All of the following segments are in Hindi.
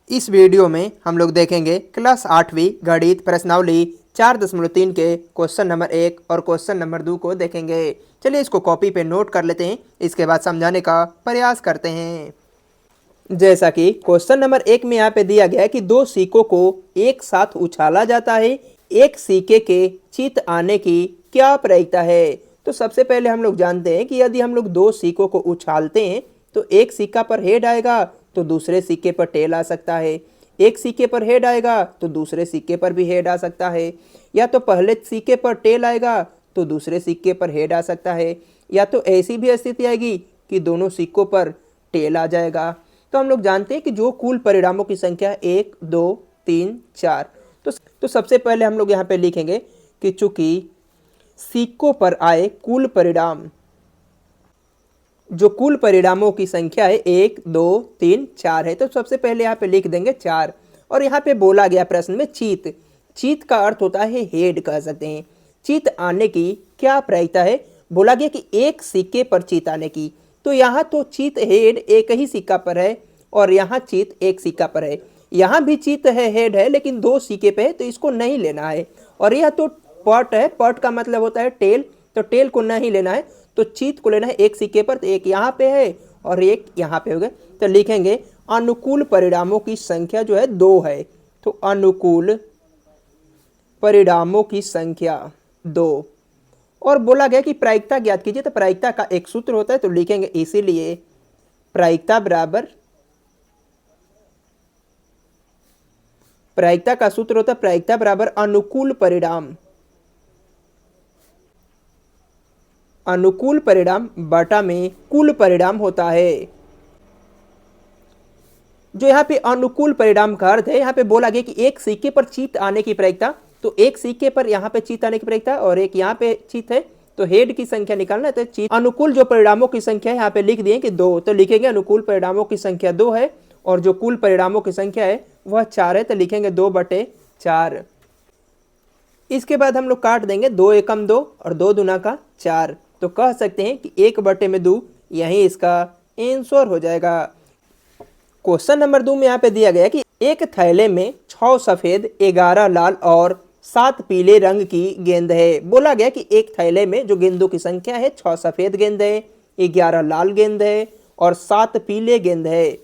इस वीडियो में हम लोग देखेंगे क्लास 8वीं गणित प्रश्नावली 4.3 के क्वेश्चन नंबर 1 और क्वेश्चन नंबर 2 को देखेंगे। चलिए इसको कॉपी पे नोट कर लेते हैं, इसके बाद समझाने का प्रयास करते हैं। जैसा कि क्वेश्चन नंबर 1 में यहाँ पे दिया गया है कि दो सिक्कों को एक साथ उछाला जाता है, एक सिक्के के चित आने की क्या प्रायिकता है। तो सबसे पहले हम लोग जानते हैं कि यदि हम लोग दो सिक्कों को उछालते हैं तो एक सिक्का पर हेड आएगा तो दूसरे सिक्के पर टेल आ सकता है, एक सिक्के पर हेड आएगा तो दूसरे सिक्के पर भी हेड आ सकता है, या तो पहले सिक्के पर टेल आएगा तो दूसरे सिक्के पर हेड आ सकता है, या तो ऐसी भी स्थिति आएगी कि दोनों सिक्कों पर टेल आ जाएगा। तो हम लोग जानते हैं कि जो कुल परिणामों की संख्या 1 2 3 4, तो सबसे पहले हम लोग यहाँ पे लिखेंगे कि चूंकि सिक्कों पर आए कुल परिणाम, जो कुल परिणामों की संख्या है 1 2 3 4 है, तो सबसे पहले यहाँ पे लिख देंगे 4। और यहाँ पे बोला गया प्रश्न में चित, चित का अर्थ होता है हेड कह सकते हैं। चित आने की क्या प्रायिकता है, बोला गया कि एक सिक्के पर चित आने की, तो यहाँ तो चित हेड एक ही सिक्का पर है और यहाँ चित एक सिक्का पर है। यहाँ भी चित है हेड है लेकिन दो सिक्के पे है तो इसको नहीं लेना है। और यह तो पट है, पट का मतलब होता है टेल, तो टेल को नहीं लेना है, तो चित को लेना है एक सिक्के पर, तो एक यहाँ पे है और एक यहाँ पे हो गया। तो लिखेंगे अनुकूल परिणामों की संख्या जो है 2 है, तो अनुकूल परिणामों की संख्या 2। और बोला गया कि प्रायिकता ज्ञात कीजिए, तो प्रायिकता का एक सूत्र होता है, तो लिखेंगे इसीलिए प्रायिकता बराबर, प्रायिकता का सूत्र होता है प्रायिकता बराबर अनुकूल परिणाम, अनुकूल परिणाम बटा में कुल परिणाम होता है। जो यहाँ पे अनुकूल परिणाम का अर्थ है, यहाँ पे बोला गया कि एक सिक्के पर चित आने की प्रायिकता, तो एक सिक्के पर यहाँ पे चित आने की प्रायिकता और एक यहाँ पे चित है, तो हेड की संख्या निकालना है, तो चित अनुकूल जो परिणामों की संख्या है यहाँ पे लिख दिए कि 2, तो लिखेंगे अनुकूल परिणामों की संख्या 2 है और जो कुल परिणामों की संख्या है वह 4 है, तो लिखेंगे 2/4। इसके बाद हम लोग काट देंगे 2 एकम 2 और 2 दूना का 4, तो कह सकते हैं कि 1/2 यही इसका आंसर हो जाएगा। क्वेश्चन नंबर 2 में यहाँ पे दिया गया कि एक थैले में 6 सफेद 11 लाल और 7 पीले रंग की गेंद है। बोला गया कि एक थैले में जो गेंदों की संख्या है 6 सफेद गेंद है, 11 लाल गेंद है और 7 पीले गेंद है।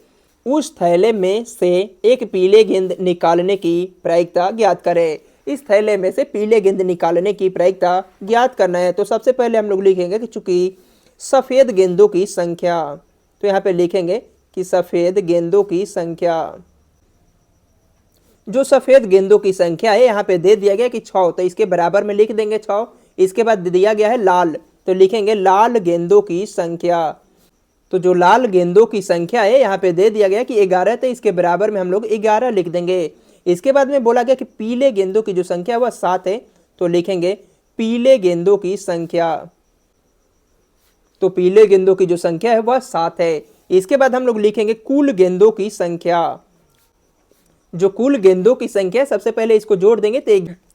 उस थैले में से एक पीले गेंद निकालने की प्रायिकता ज्ञात करें। इस थैले में से पीले गेंद निकालने की प्रायिकता ज्ञात करना है, तो सबसे पहले हम लोग लिखेंगे कि चूंकि सफेद गेंदों की संख्या, तो यहाँ पे लिखेंगे कि सफेद गेंदों की संख्या, जो सफेद गेंदों की संख्या है यहाँ पे दे दिया गया कि 6, तो इसके बराबर में लिख देंगे 6। इसके बाद दिया गया है लाल, तो लिखेंगे लाल गेंदों की संख्या, तो जो लाल गेंदों की संख्या है यहाँ पे दे दिया गया कि 11, तो इसके बराबर में हम लोग 11 लिख देंगे। इसके बाद में बोला गया कि पीले गेंदों की जो संख्या वह 7 है, तो लिखेंगे पीले गेंदों की संख्या, तो पीले गेंदों की जो संख्या है वह 7 है। इसके बाद हम लोग लिखेंगे कुल गेंदों की संख्या, जो कुल गेंदों की संख्या, सबसे पहले इसको जोड़ देंगे तो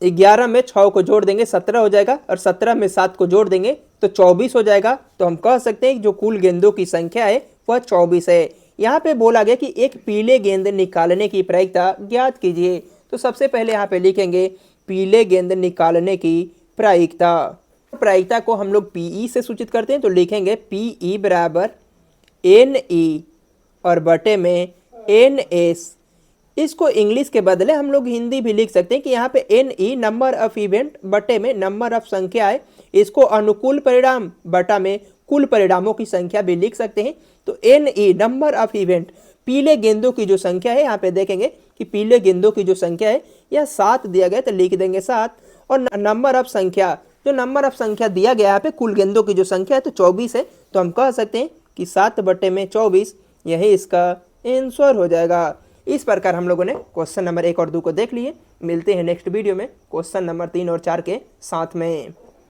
11 में 6 को जोड़ देंगे 17 हो जाएगा और 17 में 7 को जोड़ देंगे तो 24 हो जाएगा। तो हम कह सकते हैं कि जो कुल गेंदों की संख्या है वह 24 है। यहाँ पे बोला गया कि एक पीले गेंद निकालने की प्रायिकता ज्ञात कीजिए, तो सबसे पहले यहाँ पे लिखेंगे पीले गेंद निकालने की प्रायिकता। प्रायिकता को हम लोग पीई से सूचित करते हैं, तो लिखेंगे पीई बराबर NE और बटे में NS। इसको इंग्लिश के बदले हम लोग हिंदी भी लिख सकते हैं कि यहाँ पे NE नंबर ऑफ इवेंट बटे में नंबर ऑफ संख्या है, इसको अनुकूल परिणाम बटा में कुल परिणामों की संख्या भी लिख सकते हैं। तो NE नंबर ऑफ इवेंट, पीले गेंदों की जो संख्या है यहाँ पे देखेंगे कि पीले गेंदों की जो संख्या है यह 7 दिया गया, तो लिख देंगे 7। और नंबर ऑफ संख्या, जो नंबर ऑफ संख्या दिया गया यहाँ पे कुल गेंदों की जो संख्या है तो 24 है, तो हम कह सकते हैं कि 7/24 यही इसका आंसर हो जाएगा। इस प्रकार हम लोगों ने क्वेश्चन नंबर 1 और 2 को देख लिए। मिलते हैं नेक्स्ट वीडियो में क्वेश्चन नंबर 3 और 4 के साथ में।